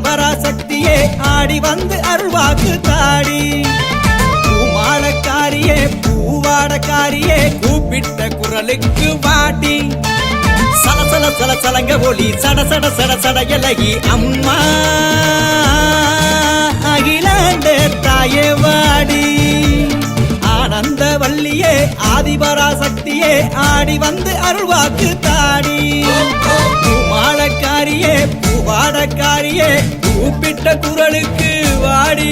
ஆதிபராசக்தியே ஆடி வந்து அருள்வாக்கு தாடி பூமாலக்காரியே பூவாடக்காரியே கூப்பிட்ட குரலுக்கு வாடி சலசல சலசலங்க ஒளி சட சட சட சட எலகி அம்மா அகிலாண்ட தாயே வாடி ஆனந்த வள்ளியே ஆதிபராசக்தியே ஆடி வந்து அருள்வாக்கு தாடி பூமாலக்காரியே பூவாடக்காரியே கூப்பிட்ட குரலுக்கு வாடி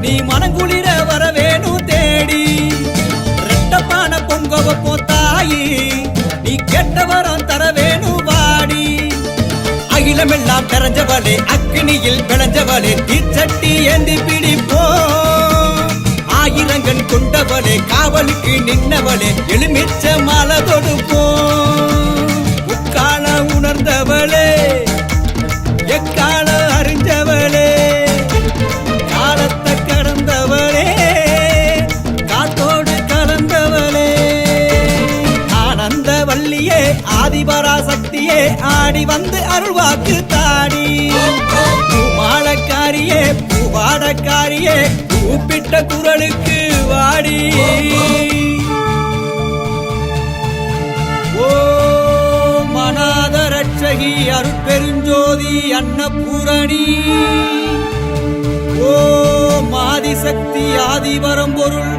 நீ மனங்குளிர வர வேணும் தேடி ரெட்டப்பான பொங்கவ போத்தாயி நீ கெட்ட வரம் தர வேணும் வாடி அகிலமெல்லாம் நிறைஞ்சவளே அக்னியில் விளைஞ்சவளே தீச்சட்டி ஏந்தி பிடிப்போ ஆயிரங்கன் கொண்டவளே காவலுக்கு நின்னவளே எலுமிச்ச மாலை தொடுப்போ உக்கால உணர்ந்தவளே எக்கால அறிஞ்சவளே ஆதிபராசக்தியே ஆடி வந்து அருள்வாக்கு தாடி பூமாலக்காரியே பூவாடக்காரியே கூப்பிட்ட குரலுக்கு வாடி ஓ மனாத ரட்சகி அருட்பெருஞ்சோதி அன்னபூரணி ஓ மாதிசக்தி ஆதிபரம்பொருள்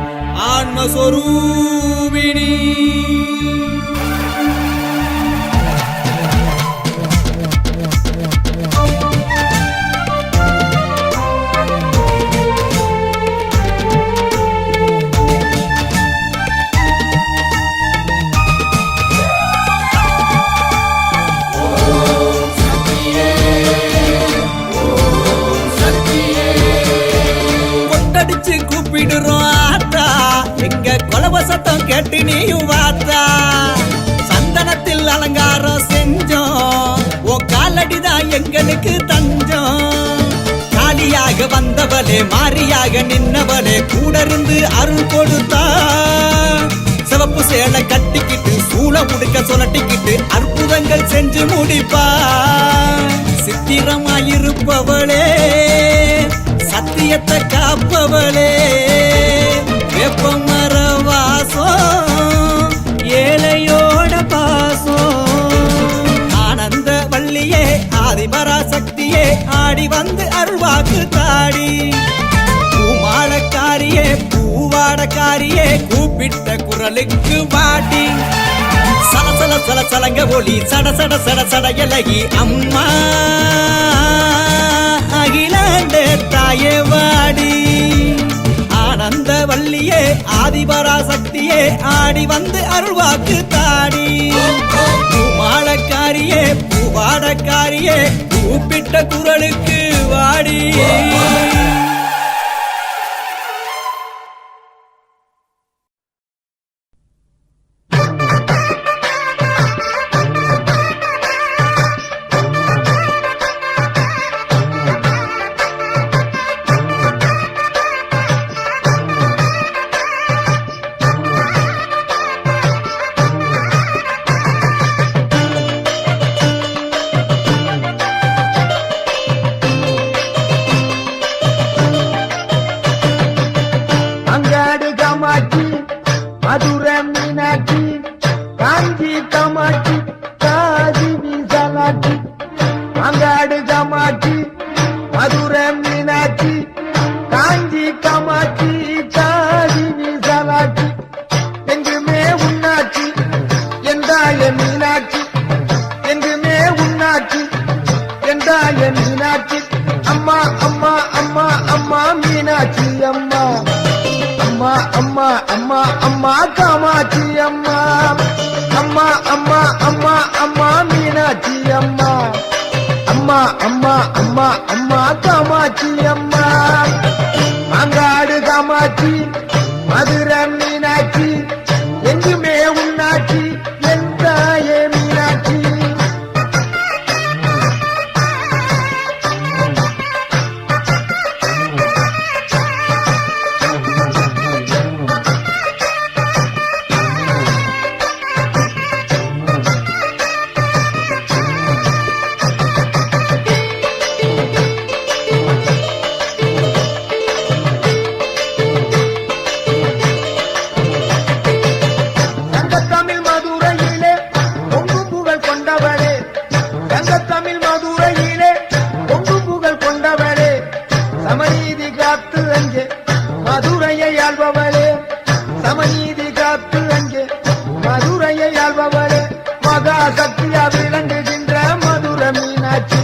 ஆன்மஸ்வரூபிணி சத்தம் கேட்டு நீயும் வாத்தா சந்தனத்தில் அலங்காரம் செஞ்சோம் ஓ காலடிதான் எங்களுக்கு தஞ்சம் காலியாக வந்தவளே மாரியாக நின்னவளே கூட இருந்து அருள் கொடுத்தா சிவப்பு சேலை கட்டிக்கிட்டு சூழ முடுக்க சொலட்டிக்கிட்டு அற்புதங்கள் செஞ்சு முடிப்பா சித்திரமாயிருப்பவளே சத்தியத்தை காப்பவளே வேப்பமர வாசம் ஏழையோட பாசம் ஆனந்த வள்ளியே ஆதிபராசக்தியே ஆடி வந்து அருள்வாக்கு தாடி பூமாலக்காரியே பூவாடக்காரியே கூப்பிட்ட குரலுக்கு வாடி சலசல சலசலங்க ஒளி சட சட சட சட எலகி அம்மா அகிலாண்ட தாயே வாடி ஆனந்த வள்ளியே ஆதிபராசக்தியே ஆடி வந்து அருள்வாக்கு தாடி பூமாலக்காரியே பூவாடக்காரியே கூப்பிட்ட குரலுக்கு வாடி காமாட்சி மதுரை மீனாட்சி எங்குமே அங்கே மதுரையை ஆள்பவளே, சமநீதி காத்து அங்கே மதுரையை ஆள்பவளே, மகா சக்தியா விளங்குகின்ற மதுர மீனாட்சி,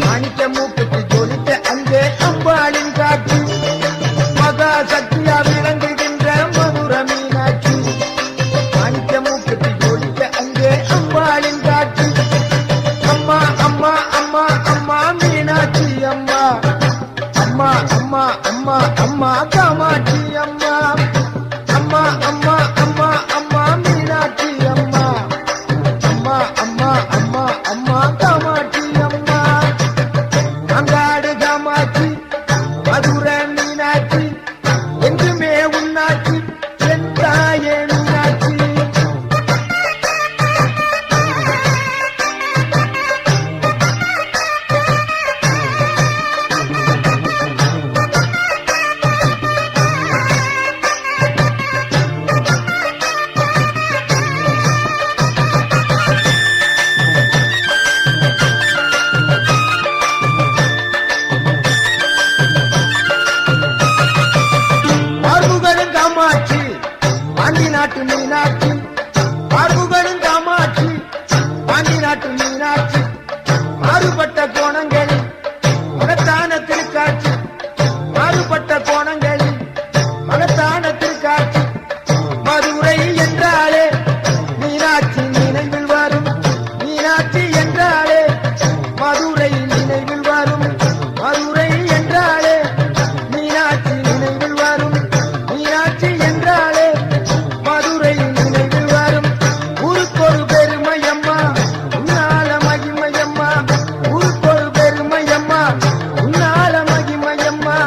மாணிக்க மூக்குத்தி ஜொலித்த அங்கே அம்பாளின் காட்சி, மகா சக்தியா விளங்குகின்ற மதுர மீனாட்சி, மாணிக்க மூக்குத்தி ஜொலித்த அங்கே அம்பாளின் காட்சி. அம்மா அம்மா அம்மா அம்மா மீனாட்சி அம்மா, அம்மா அம்மா அம்மா அம்மா காமாட்சி அம்மா, அம்மா அம்மா அம்மா அம்மா மீனாட்சி அம்மா, அம்மா அம்மா அம்மா அம்மா காமாட்சி அம்மா. அங்காடு காமாட்சி மதுரை மீனாட்சி, என்றுமே உன்னாட்சி என் தாயே மீனாட்சி. பார்வுகளும் காமாட்சி பாண்டி நாட்டு மீனாட்சி, பார்வுகளும் காமாட்சி பாண்டி நாட்டு மீனாட்சி, மாறுபட்ட கோணங்களில் மகத்தான திருக்காட்சி, மாறுபட்ட கோணங்களில் மகத்தான திருக்காட்சி. மதுரை என்றாலே மீனாட்சி நினைவில் வரும், மீனாட்சி என்றாலே மதுரை நினைவில் வரும், மதுரை என்றாலே மீனாட்சி நினைவில் வரும், மீனாட்சி என்றாலே மதுரை நினைவில் வரும். ஊருக்கொரு பெருமையம்மா உன்னால மகிமையம்மா, ஊருக்கொரு பெருமையம்மா உன்னால மகிமையம்மா.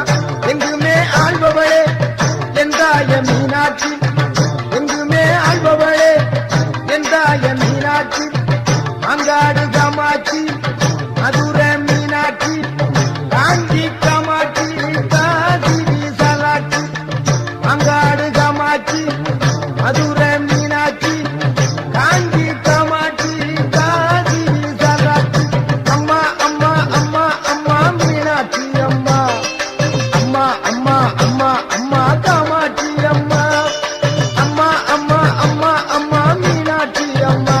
எங்குமே ஆள்பவளே எந்தாய மீனாட்சி, எங்குமே ஆள்பவளே எந்தாய மீனாட்சி. அங்காடு காமாட்சி மதுரை மீனாட்சி, காஞ்சி காமாட்சி காசி விசாலாட்சி. அங்காடு காமாட்சி மதுரை மீனாட்சி, காஞ்சி காமாட்சி காசி விசாலாட்சி. அம்மா அம்மா அம்மா அம்மா மீனாட்சி அம்மா, அம்மா அம்மா அம்மா அம்மா காமாட்சி அம்மா, அம்மா அம்மா அம்மா அம்மா மீனாட்சி அம்மா,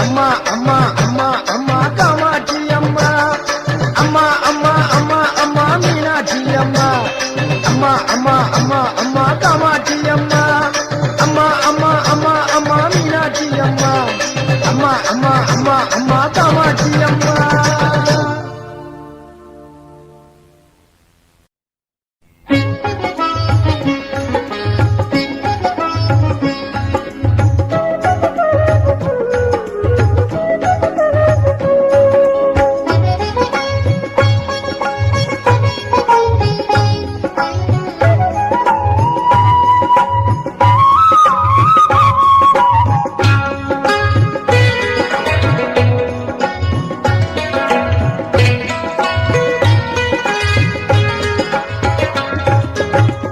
அம்மா அம்மா அம்மா அம்மா காமாட்சி அம்மா, அம்மா அம்மா அம்மா அம்மா மீனாட்சி அம்மா, அம்மா அம்மா அம்மா அம்மா காமாட்சி அம்மா, அம்மா அம்மா அம்மா அம்மா மீனாட்சி அம்மா, அம்மா அம்மா அம்மா அம்மா காமாட்சி அம்மா.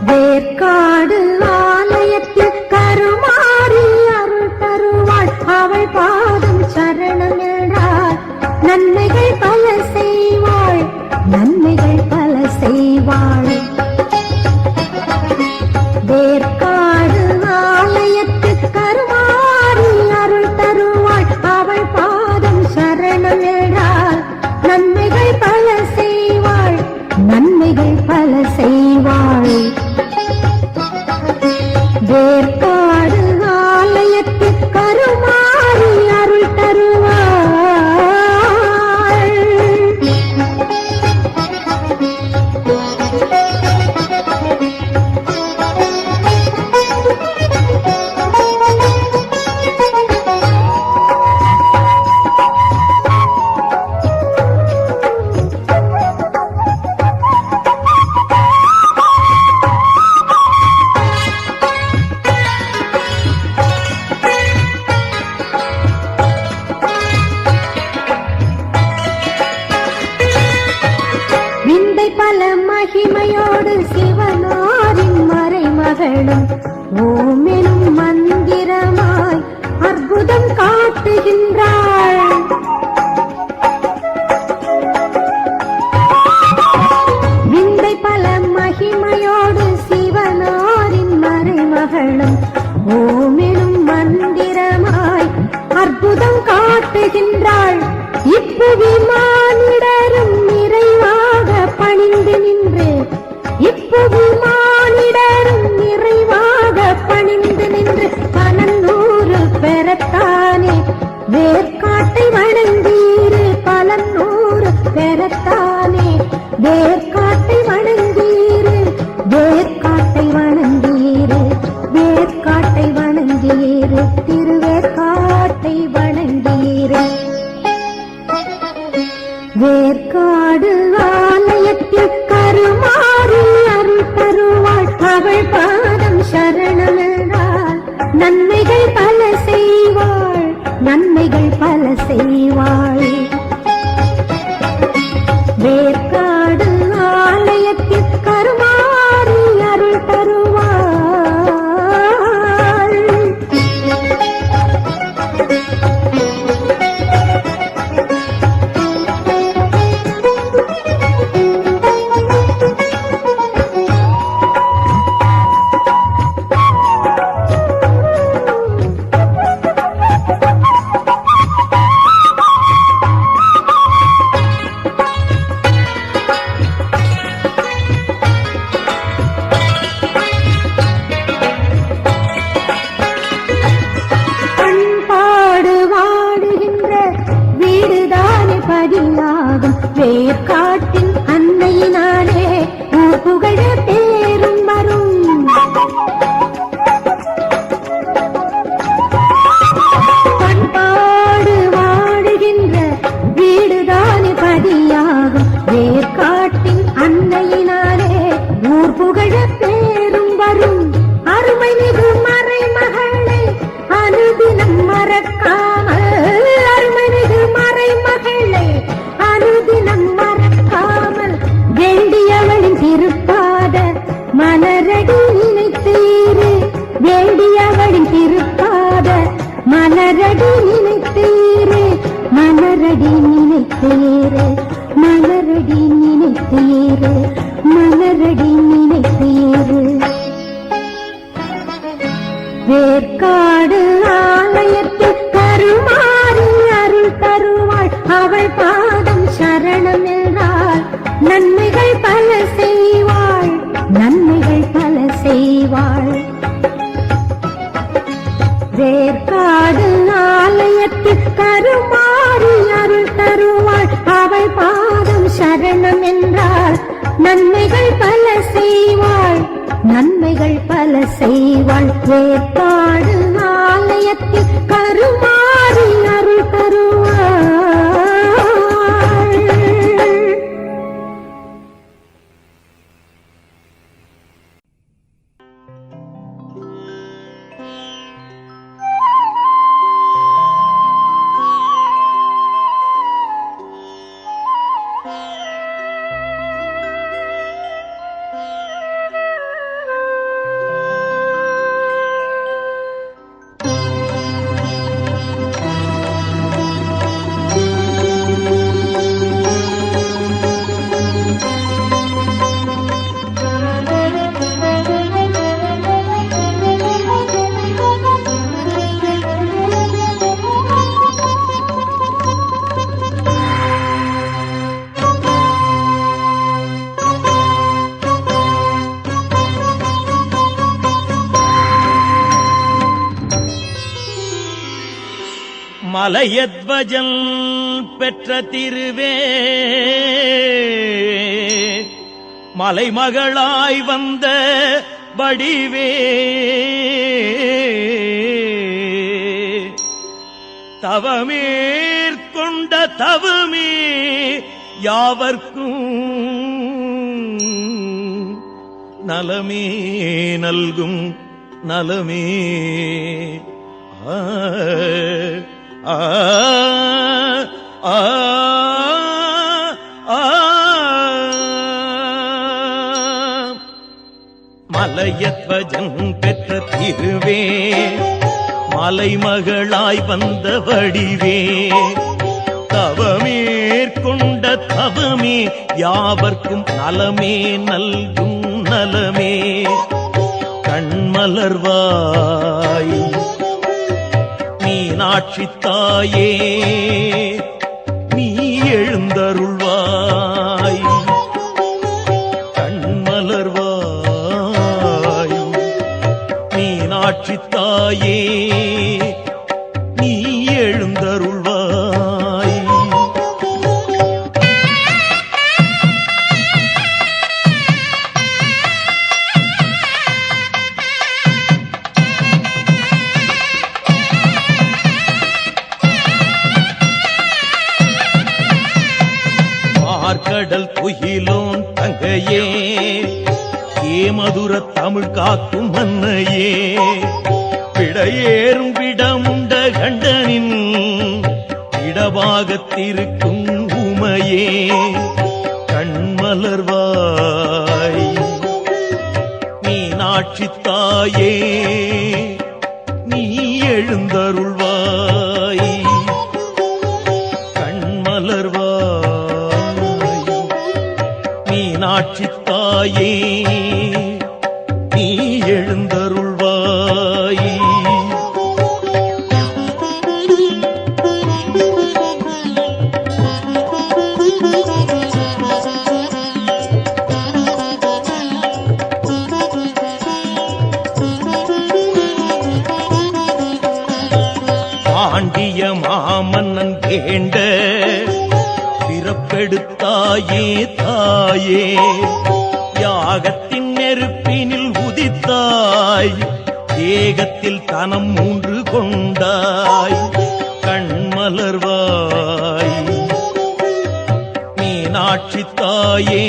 வேற்காடு ஆலயத்தில் கருமாறி அருள் தருவாள், அவள் பாதம் சரணம் என்றால் நன்மைகள் பல செய்வாள், நன்மைகள் பல செய்வாள். வேற்காடு ஆலயத்தில் கருமாறி அருள் தருவாள், அவள் பாதம் சரணம் என்றால் நன்மைகள் பல செய்வாள், நன்மைகள் பல செய்வாள். வேற்காடு ஆலயத்தில் கருமாறி அருள் தருவாள். பல மகிமையோடு சிவனாரின் மறைமகளும் ஓமெனும் மந்திரமாய் அற்புதம் காட்டுகின்றாள். விந்தை பல மகிமை மானிடரும் நிறைவாக பணிந்து நின்று பலநூறு பெறத்தானே வேர்க்காட்டை வணங்கீரு பலநூறு பெறத்தானே வேர்க்காட்டை வணங்கீரு வேர்க்காட்டை வணங்கீரு வேர்க்காட்டை வணங்கீரு திருவேற்காட்டை வணங்கீரு வேற்காடு ஆலயத்தில் கருமாறி அருள் தருவாள் அவள் பாதம் சரணமென்றால் நன்மைகள் பல செய்வாள் நன்மைகள் பல செய்வாள் வேற்காடு ஆலயத்தில் கருமாறி அருள் தருவாள் பதியாகும் வேர்க்காட்டின் அன்னையினாலே ஊர் புகழ பேரும் வரும் பண்பாடு வாடுகின்ற வீடுதானே பதியாகும் வேர்க்காட்டின் அன்னையினாலே ஊர் புகழ பேரும் வரும் அருமை மிகு மறைமகளை அனுதினம் மறக்காமல் அருமை மிகு மறைமகளை அனுதினம் மறக்காமல் வேண்டியவளின் திருப்பாத மலரடி நினைத்தீரு வேண்டியவளின் திருப்பாத மலரடி நினைத்தீரு மலரடி நினைத்தீரு மலரடி நினைத்தீரு மலரடி நினைத்தீரு வேற்காடு ஆலயத்தில் கருமாறி அருள் தருவாள் அவள் பாதம் சரணம் என்றால் நன்மைகள் பல செய்வாள் நன்மைகள் பல செய்வாள் வேற்காடு ஆலயத்தில் கருமாறி அருள் தருவாள் அவள் பாதம் சரணம் என்றால் நன்மைகள் பல செய்வாள் நன்மைகள் பல செய்வாள் வேற்காடு ஆலயத்தில் கருமாறி அருள் தருவாள் மலையத்வஜன் பெற்ற திருவே மலைமகளாய் வந்த வடிவே தவமேற்கொண்ட தவமே யாவர்க்கும் நலமே நல்கும் நலமே ஆ ஆ ஆ மலையத்வஜன் பெற்ற திருவே மலைமகளாய் வந்த வடிவே தவமேற்கொண்ட தவமே யாவர்க்கும் நலமே நல்கும் நலமே கண்மலர்வாய் மீனாட்சி தாயே நீ எழுந்தருள்வாய் கண்மலர்வாய் மீனாட்சி தாயே நீ எழுந்தருள்வாய். பார்க்கடல் துயிலோன் தங்கையே மதுர தமிழ் காக்கும் மன்னையே விடையேறும் விடமுண்ட கண்டனின் இடபாகத்திருக்கும் உமையே கண்மலர்வாய். மீனாட்சி தாயே நீ எழுந்தருள்வாய். கண்மலர்வாய். மீனாட்சி தாயே நீ எழுந்தருள்வாய். பாண்டிய மாமன்னன் வேண்ட பிறப்பெடுத்தாயே தாயே யாகத்தின் நெருப்பினில் உதித்தாய் ஏகத்தில் தனம் 3 கொண்டாய் கண்மலர்வாய். மீனாட்சி தாயே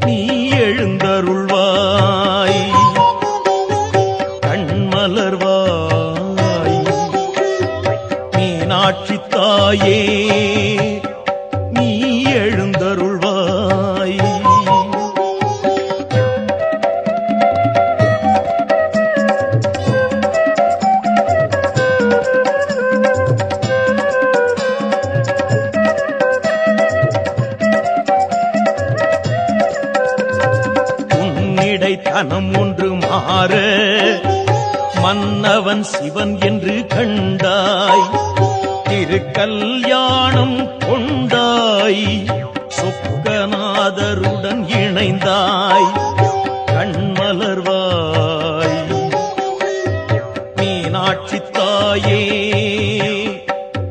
நீ எழுந்தருள்வாய். கண்மலர்வாய். மீனாட்சி தாயே நீ எழுந்தருள்வாய். தனம் 1 மாற மன்னவன் சிவன் என்று கண்டாய் திருக்கல்யாணம் கொண்டாய் சொக்கநாதருடன் இணைந்தாய் கண்மலர்வாய். மீனாட்சி தாயே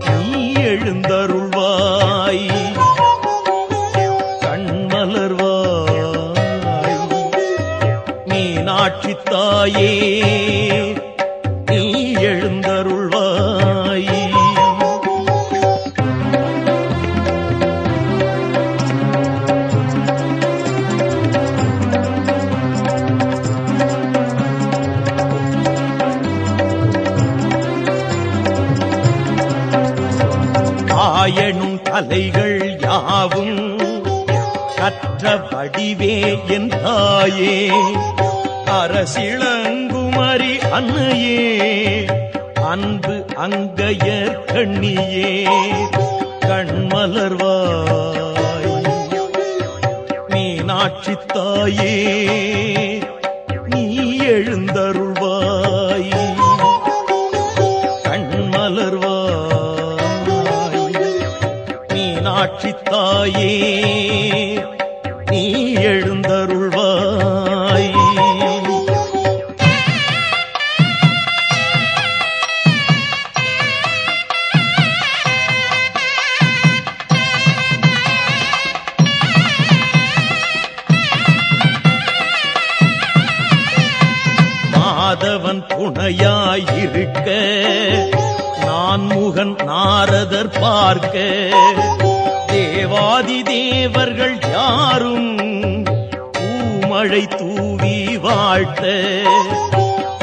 நீ எழுந்தருள்வாய். கண்மலர்வாய். மீனாட்சி தாயே நீ எழுந்தருள்வாய். ஆயனும் தலைகள் யாவும் கற்ற வடிவே என் தாயே அரசிளங்குமரி அன்னையே அன்பு அங்கையர் கண்ணியே கண்மலர்வாய். மீனாட்சி தாயே நீ எழுந்தருள்வாய். கண்மலர்வாய். மீனாட்சி தாயே நீ எழுந்தருள்வாய். மாதவன் துணையாயிருக்க நான் முகன் நாரதர் பார்க்க தேவாதி தேவர்கள் யாரும் பூமழை தூவி வாழ்த்த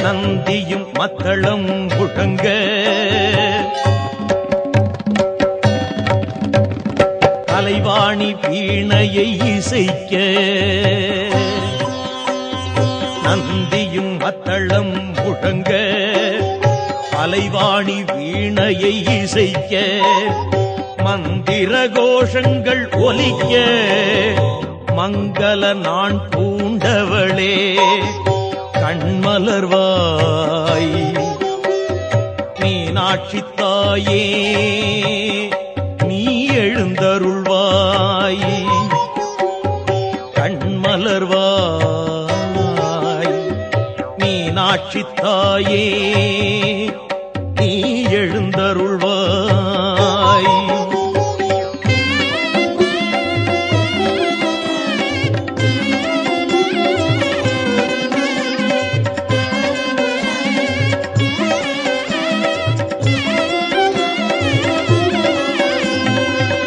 நந்தியும் மத்தளம் முழங்க கலைவாணி வீணையை இசைக்க நந்தியும் மத்தளம் முழங்க கலைவாணி வீணையை இசைக்க மந்திர கோஷங்கள் ஒலிக்க மங்கள நான் பூண்டவளே கண்மலர்வாய். மீனாட்சி தாயே நீ எழுந்தருள்வாய். கண்மலர்வாய். மீனாட்சி தாயே நீ எழுந்தருள்வாய்.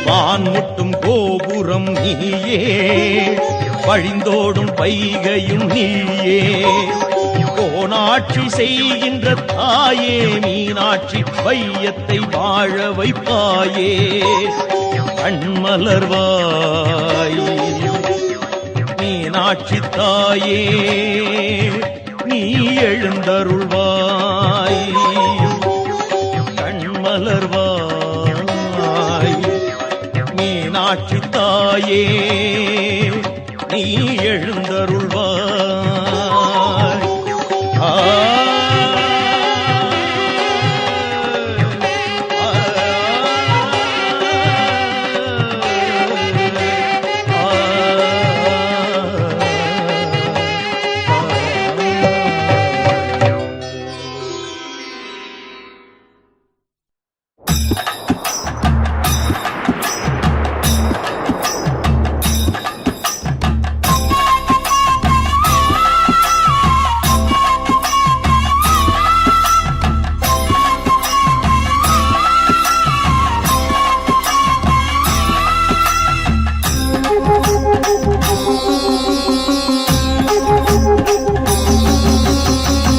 வான்முட்டும் கோபுரம் நீயே, வழிந்தோடும் வைகையும் நீயே, கோனாட்சி செய்கின்ற தாயே மீனாட்சி வையத்தை வாழ வைப்பாயே. கண்மலர்வாய் மீனாட்சி தாயே நீ எழுந்தருள்வாய். கண்மலர்வாய் மீனாட்சி தாயே நீ எழுந்தருள்வாய். ஆ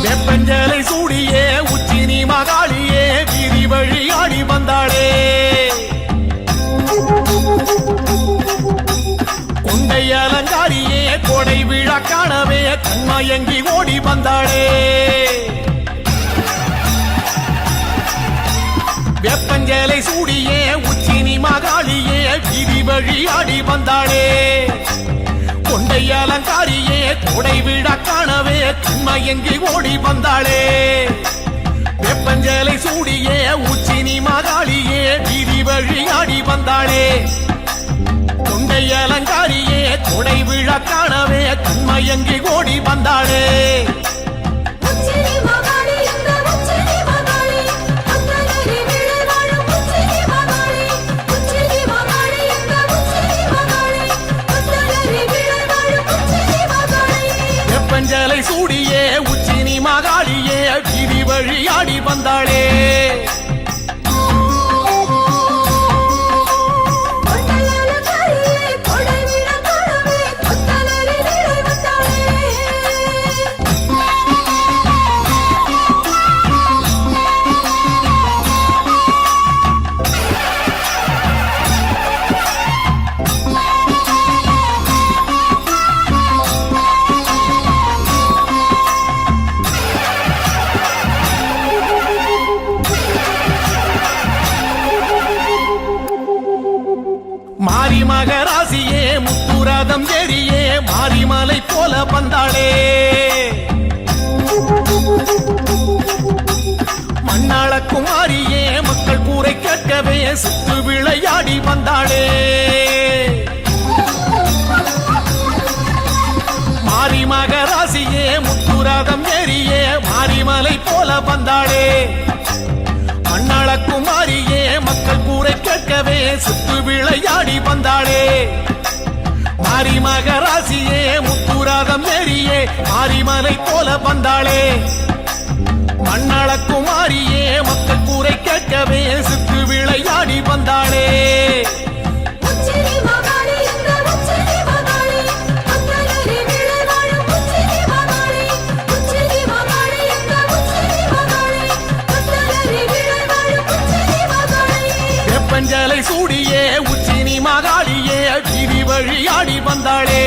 வெப்பஞ்சலை சூடியே உச்சினி மகாளியே வீதி வழி ஆடி வந்தாளே. கொண்டை அலங்காரியே கொடை விழா காணவே கண்மயங்கி ஓடி வந்தாளே. வெப்பஞ்சலை சூடியே உச்சினி மகாளியே வீதி வழி ஆடி வந்தாளே. கொண்டை அலங்காரியே கொடை விழா காணவே கண்மயங்கி ஓடி வந்தாளே. வெப்பஞ்சலை சூடியே உச்சினி மகாளியே வீதி வழி ஆடி வந்தாளே. கொண்டை அலங்காரியே கொடை விழா காணவே கண்மயங்கி ஓடி வந்தாளே. வெப்பஞ்சலை சூடியே உச்சினி மகாளியே வீதி வழி ஆடி வந்தாளே. மாரி மகராசியே முத்துரதம் ஏறியே மாரிமலை போல வந்தாளே. மண்ணாள குமாரியே மக்கள் கூரை கேட்கவே சுத்து விளையாடி வந்தாளே. மாரி மகராசியே முத்துரதம் ஏறியே மாரிமலை போல வந்தாளே. மண்ணாள குமாரியே மக்கள் கூரை கேட்கவே சுத்து விளையாடி வந்தாளே. மாரி மகராசியே முத்துராகம் ஏறியே மாரிமலை போல வந்தாளே. மண்ணாள குமாரியே மக்கள் கூரை கேட்கவே சுத்து விளையாடி வந்தாளே. வெப்பஞ்சலை சூடியே உச்சினி மகாளியே வீதி வழி ஆடி வந்தாளே.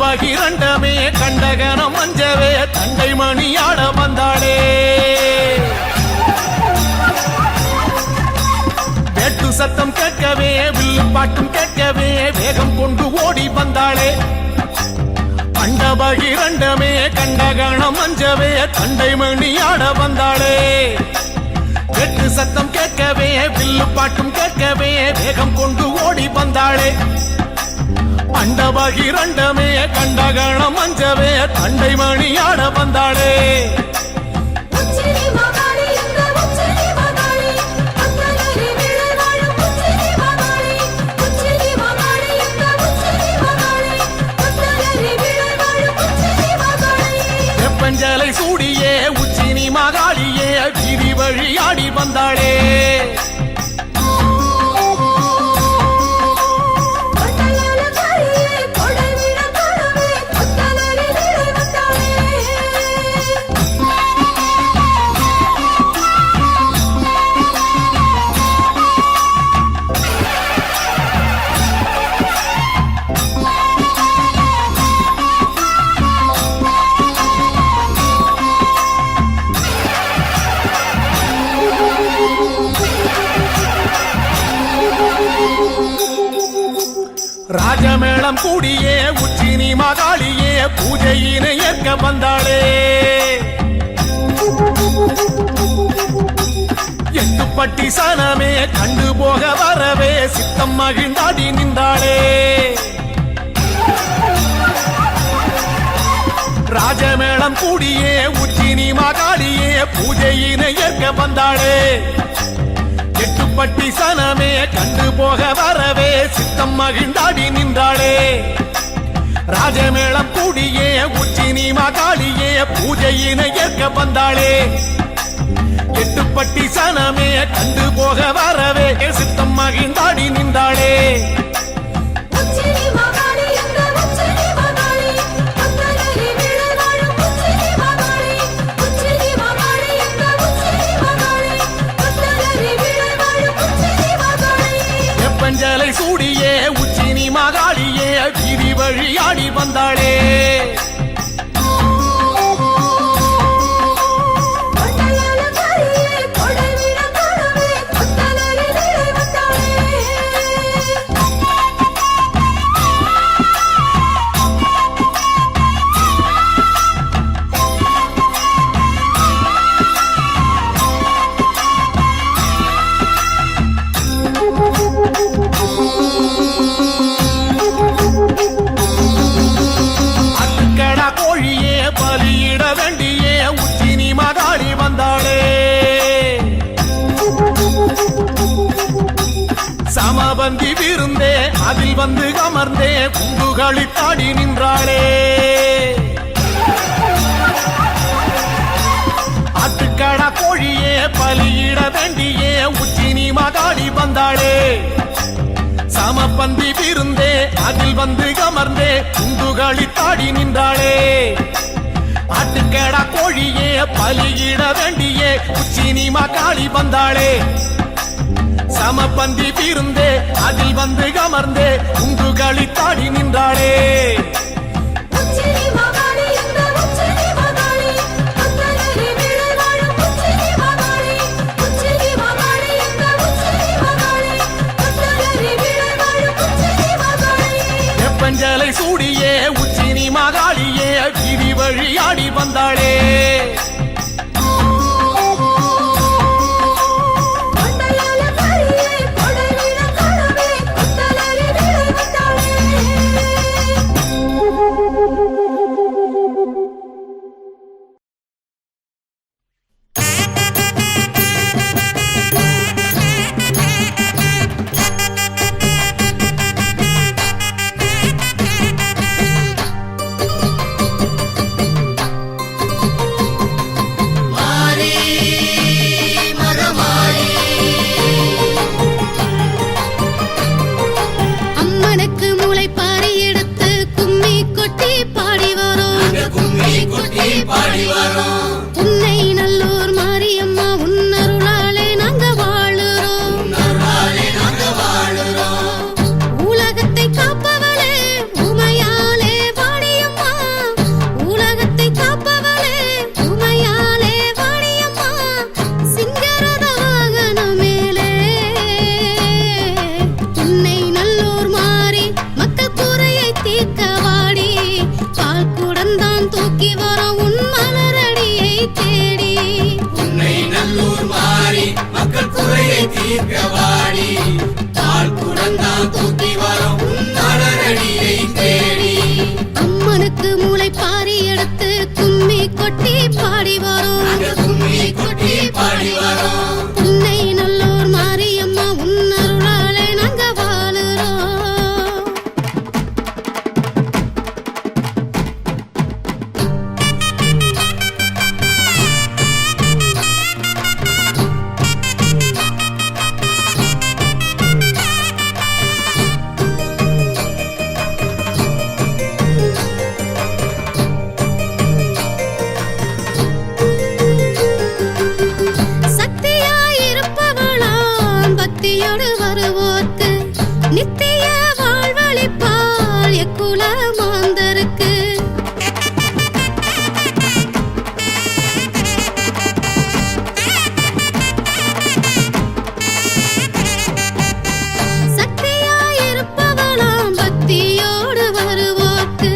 பகிரண்டமே கண்டகனம் மஞ்சவே தண்டை மணியாட வந்தாளே வெட்டு சத்தம் கேட்கவே வில்லு பாட்டும் கேட்கவே வேகம் கொண்டு ஓடி வந்தாளே அண்ட பகிரண்டமே கண்டகனம் மஞ்சவே தண்டை மணியாட வந்தாளே வெட்டு சத்தம் கேட்கவே வில்லு பாட்டும் கேட்கவே வேகம் கொண்டு ஓடி வந்தாளே அண்ட பகிரண்டமே கண்டகணம் மஞ்சவே தண்டை மணியாட வந்தாளே வெப்பஞ்சலை சூடியே உச்சினி மகாளியே வீதி வழியாடி வந்தாளே ராஜமேளம் கூடியே உச்சினி மகாளியே பூஜையினை ஏற்க வந்தாளே எட்டுப்பட்டி சனமே கண்டு போக வரவே சித்தம் மகிழ்ந்தாடி நின்றாளே ராஜமேளம் கூடியே உச்சினி மகாளியே பூஜையினை ஏற்க வந்தாளே எட்டுப்பட்டி சனமே கண்டு போக வரவே சித்தம் மகிழ்ந்தாடி நின்றாளே ராஜமேளம் கூடியே உச்சினி மகாளியே பூஜையினை ஏற்க வந்தாளே எட்டுப்பட்டி சனமே கண்டு போக வரவே சித்தம் மகிழ்ந்தாடி நின்றாளே வெப்பஞ்சலை சூடியே உச்சினி மகாளியே வீதி வழியாடி வந்தாளே சமபந்தி விருந்தே அதில் வந்து அமர்ந்தே குண்டுகளி தாடி நின்றாளே ஆட்டுக்கடா கோழியே பலியிட வேண்டியே உச்சினி மகாளி வந்தாளே சமபந்தி விருந்தே அதில் வந்து அமர்ந்தே குண்டுகளி தாடி நின்றாளே ஆட்டுக்கடா கோழியே பலியிட வேண்டியே உச்சினி மகாளி வந்தாளே சமபந்தி விருந்தே அதில் வந்து அமர்ந்தே குண்டுகளி தாடி நின்றாளே வெப்பஞ்சலை சூடியே உச்சினி மகாளியே வீதி வழியாடி வந்தாளே குறையை தீர்க்கவாடி பால் குடந்தான் தூக்கி வரும் மலரடியை தேடி அம்மனுக்கு மூளை பாரி எடுத்து கும்மி கொட்டி பாடி வரும் கும்மி கொட்டி பாடி வரும் உன்னை நல்லோர் மாரியம்மா உன்னருளாலே நாங்க வாழுறோம். சக்தியாயிருப்பவளாம் பக்தியோடு வருவோர்க்கு நித்திய வாழ்வழிப்பாள் எக்குல மாந்தருக்கு. சக்தியாயிருப்பவளாம் பக்தியோடு வருவோர்க்கு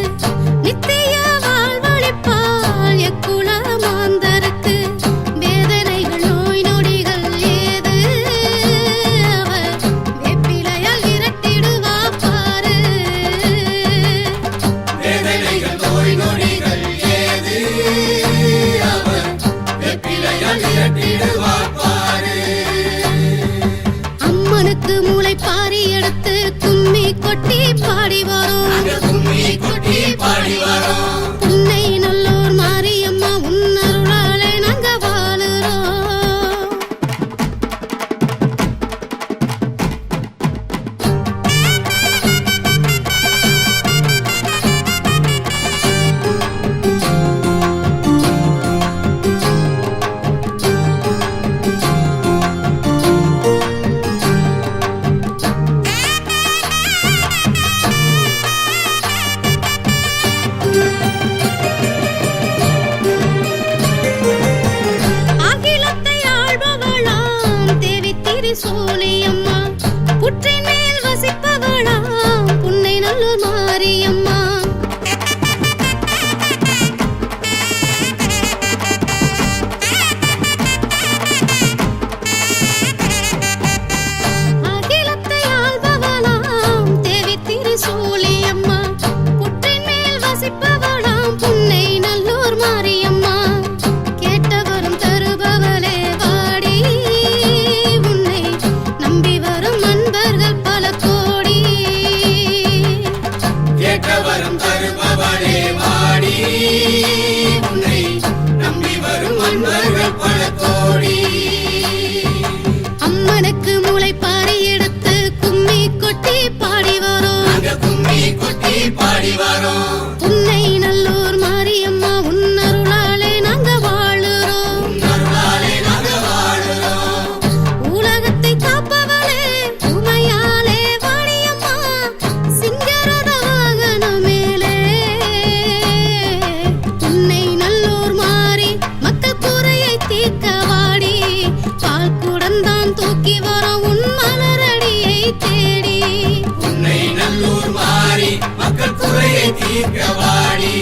நித்திய வாழ்வழிப்பாள் எக்குல மாந்தருக்கு. வேதனைகள் நோய் நொடிகள் ஏது அவர் வேப்பிலையால் விரட்டிடுவா பாரு. வேதனைகள் நோய் நொடிகள் ஏது அவர் வெப்பிலையால் விரட்டிடுவா பாரு அம்மனுக்கு மூளை பாரி எடுத்து கும்மி கொட்டி பாடி வரும் கும்மி கொட்டி பாடி வரும் உன்னை நல்லோர் மாரியம்மா உன்னருளாலே நாங்க வாழுறோம். அகிலத்தை ஆள்பவளாம் தேவி திரிசூலியம்மா புற்றின் மேல் வசிப்பவளாம் புன்னை நல்லூர் மாரியம்மா. அகிலத்தை ஆள்பவளாம் தேவி திரிசூலியம்மா புற்றின் மேல் வசிப்பவளாம் புன்னை நல்லூர் மாரியம்மா. கேட்டவரும் தருபவளே வாடி உன்னை நம்பி வரும் அன்பர்கள் பல கோடி. கேட்டவரும் தருபவளே வாடி உன்னை நம்பி வரும் அன்பர்கள் பல கோடி அம்மனுக்கு மூளை பாரி எடுத்து கும்மி கொட்டி பாடி வரும் கும்மி கொட்டி பாடி வரும் உன்னை நல்லூர் மாரியம்மா உன்னருளாலே நாங்க வாழுறோம். அருளாலே நாங்க வாழுறோம் உலகத்தை காப்பவளே உமையாலே வாணியம்மா சிங்கரத வாகனம் மேலே. உன்னை நல்லோர் மாறி மக்கள் குறையை தீர்க்க வாடி பால் குடந்தான் தூக்கி வரும் உன் மலரடியை தேடி. உன்னை நல்லூர் மாறி மக்கள் குறையை தீர்க்க வாடி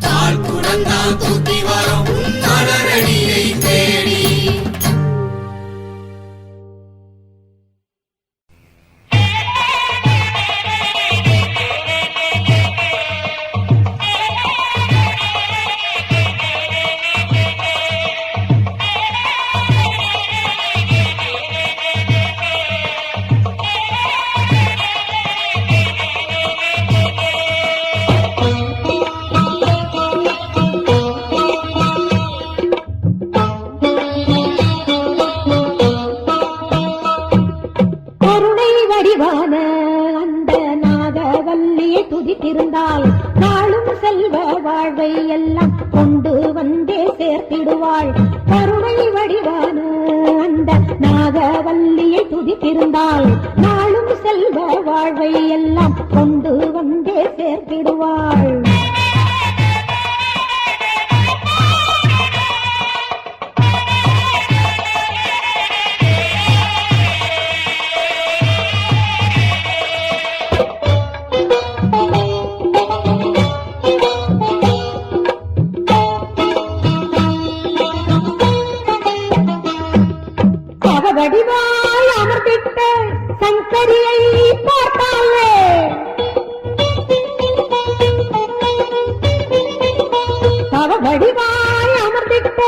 பால் குடந்தான் தூக்கி வரும் மலரடியை தேடி கருணை வடிவான அந்த நாகவல்லியை துதித்திருந்தால் நாளும் செல்வ வாழ்வை எல்லாம் கொண்டு வந்தே சேர்த்திடுவாள். கருணை வடிவான அந்த நாகவல்லியை துதித்திருந்தால் நாளும் செல்வ வாழ்வை எல்லாம் கொண்டு வந்தே சேர்த்திடுவாள். வடிவா வடிவாய் அமர்ந்திட்ட சங்கரியை பார்த்தாலே தவ வடிவாய் அமர்ந்திட்ட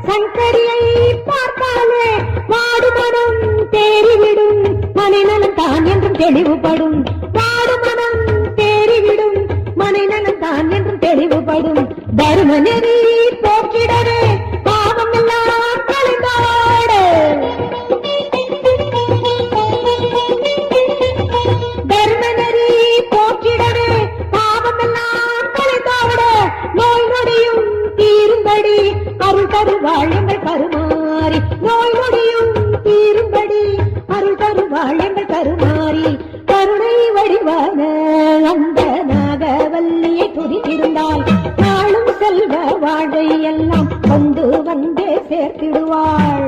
சங்கரியை பார்த்தாலே வாடுமனம் தேறிவிடும் மனைநலம் தான் என்றும் தெளிவுபடும் வாடுமனம் தேறிவிடும் மனைநலம் தான் என்றும் தெளிவுபடும் தரும நெறி போக்கிடவே பாவம் எல்லாம் கலைந்தாட தர்ம நெறி போக்கிடவே பாவம் எல்லாம் கலைந்தாட நோய் நொடியும் தீரும்படி அருள் தருவாள் எங்கள் கருமாறி நோய் நொடியும் தீரும்படி அருள் தருவாள் எங்கள் கருமாறி கருணை வடிவான அந்த நாகவல்லியை துதித்திருந்தால் நாளும் செல்வ வாழ்வை எல்லாம் கொண்டு வந்தே சேர்த்திடுவாள்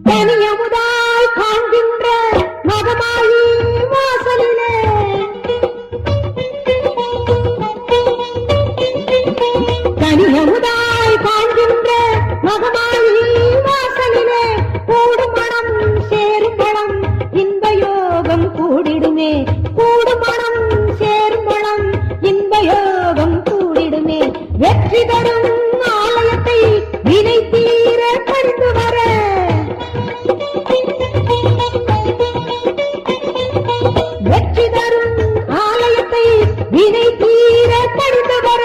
தனியமுதாய் காண்கின்ற மகமாயி வாசலிலே தனியமுதாய் காண்கின்ற மகமாயி வாசலிலே கூடும் மனம் சேரும் பழம் இன்ப யோகம் கூடிடுமே கூடும் மனம் சேரும் பழம் இன்ப யோகம் கூடிடுமே வெற்றி தரும் ஆலயத்தை வினை தீர பறிந்து வர வெற்றி தரும் ஆலயத்தை வினை தீர பறிந்து வர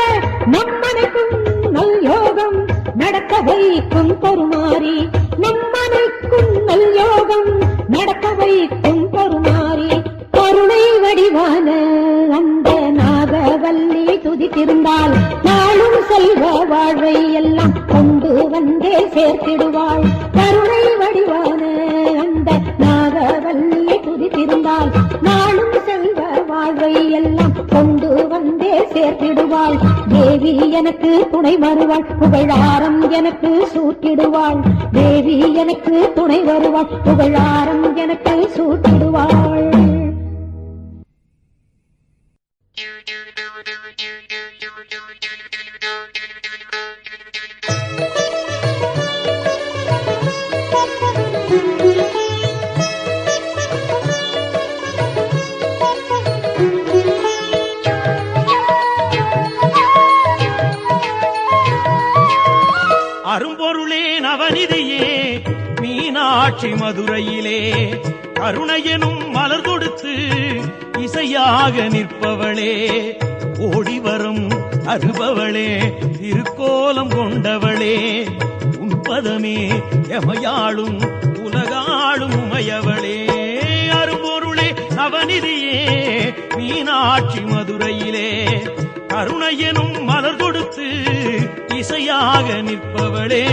நம்மனைக்கும் நல் யோகம் நடக்க வைக்கும் பொறுமாறி நம்மனைக்கும் நல் யோகம் நடக்க வைக்கும் பொறுமாறி கருணை வடிவான அந்த நாகவல்லியை துதித்திருந்தால் நாளும் செல்வ வாழ்வை எல்லாம் கொண்டு வந்தே சேர்த்திடுவாள் கருணை வடிவான அந்த நாகவல்லியை துதித்திருந்தால் நாளும் செல்வ வாழ்வை எல்லாம் கொண்டு வந்தே சேர்த்திடுவாள் தேவி எனக்கு துணை வருவாள் புகழாரம் எனக்கு சூட்டிடுவாள் தேவி எனக்கு துணை வருவாள் புகழாரம் எனக்கு சூட்டிடுவாள் அரும்பொருளே நவநிதியே மீனாட்சி மதுரையிலே கருணையெனும் மலர் கொடுத்து இசையாக நிற்பவளே ஓடிவரும் அருபவளே திருக்கோலம் கொண்டவளே உன்பதமே எமையாளும் உலகாளும் உமையவளே அரும்பொருளே நவநிதியே மீனாட்சி மதுரையிலே கருணையெனும் மலர் கொடுத்து இசையாக நிற்பவளே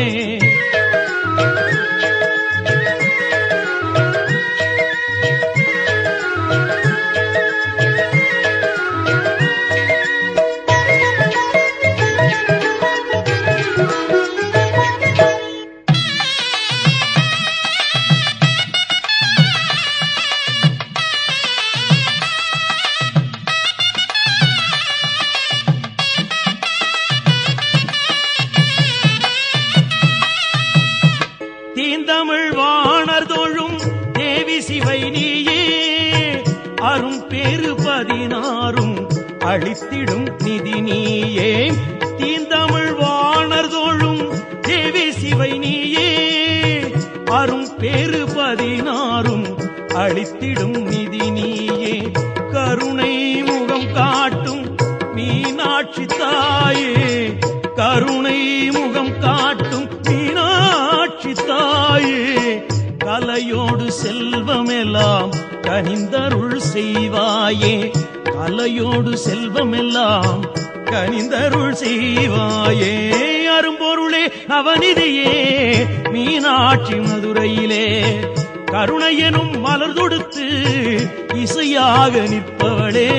தீந்தமிழ் வாணர் தோழும் தேவி சிவை நீயே அரும் பேரு 16 அளித்திடும் நிதி நீயே தீந்தமிழ் வாணர் தோழும் தேவி சிவை நீயே அரும் பேரு 16 அளித்திடும் நிதி நீயே கருணை முகம் காட்டும் மீனாட்சி தாயே கருணை முகம் காட்டும் மீனாட்சி தாயே கலையோடு செல்வமெல்லாம் கனிந்தருள் செய்வாயே கலையோடு செல்வமெல்லாம் கனிந்தருள் செய்வாயே அரும்பொருளே நவநிதியே மீனாட்சி மதுரையிலே கருணையெனும் மலர் தொடுத்து இசையாக நிற்பவளே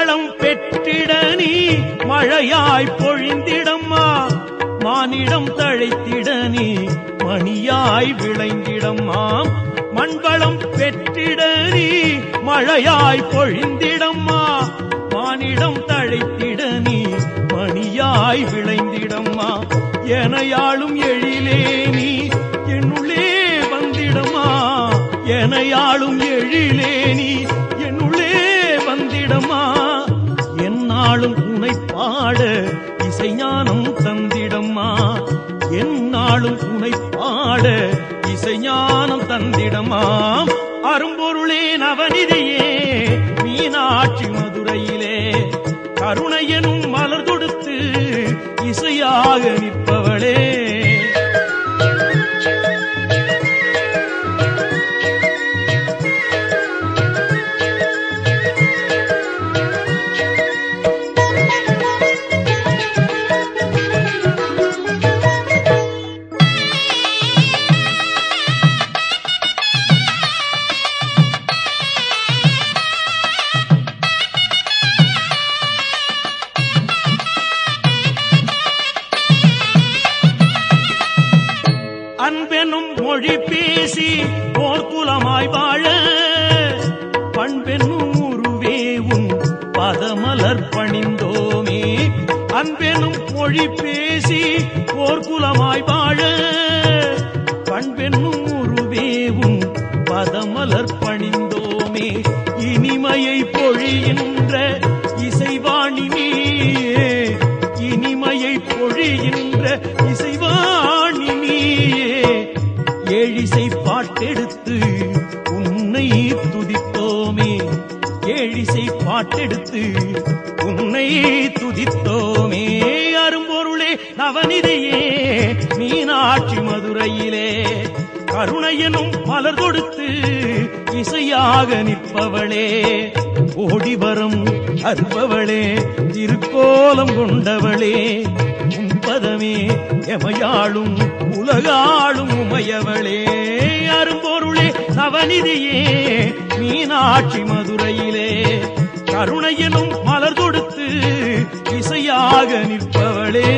மண்வளம் பெற்றிட நீ மழையாய் பொழிந்திடம்மா மானிடம் தழைத்திட நீ மணியாய் விளைந்திடம்மா மண்வளம் பெற்றிட நீ மழையாய் பொழிந்திடம்மா மானிடம் தழைத்திட நீ மணியாய் விளைந்திடம்மா எனையாளும் எழிலே நீ என்னுள்ளே வந்திடமா எனையாளும் எழிலே நீ என்னுள்ளே வந்திடமா என்னாலும் உனை பாட இசைஞானம் தந்திடம்மா என்னாலும் உனை பாட இசைஞானம் தந்திடமா அரும்பொருளே நவநிதியே மீனாட்சி மதுரையிலே கருணையனும் மலர் தொடுத்து இசையாக நிற்பவளே அன்பெனும் மொழி பேசி ஓர் குலமாய் வாழ பண்பெனும் உருவேவும் பதமலர் பணிந்தோமே அன்பெனும் மொழி பேசி ஓர் குலமாய் வாழ பண்பெனும் உருவேவும் பதமலர் பணிந்தோமே இனிமையை பொழிகின்ற இசைவாணி நீயே இனிமையை பொழிகின்ற இசைவாணி நீயே ஏழிசை பாட்டெடுத்து உன்னை துதித்தோமே ஏழிசை பாட்டெடுத்து உன்னை துதித்தோமே அரும்பொருளே நவநிதியே மீனாட்சி மதுரையிலே கருணையனும் மலர் தொடுத்து இசையாக நிற்பவளே ஓடிவரம் அருபவளே திருக்கோலம் கொண்டவளே உன்பதமே எமையாளும் உலகாளும் உமையவளே அரும்பொருளே நவநிதியே மீனாட்சி மதுரையிலே கருணையனும் மலர் தொடுத்து இசையாக நிற்பவளே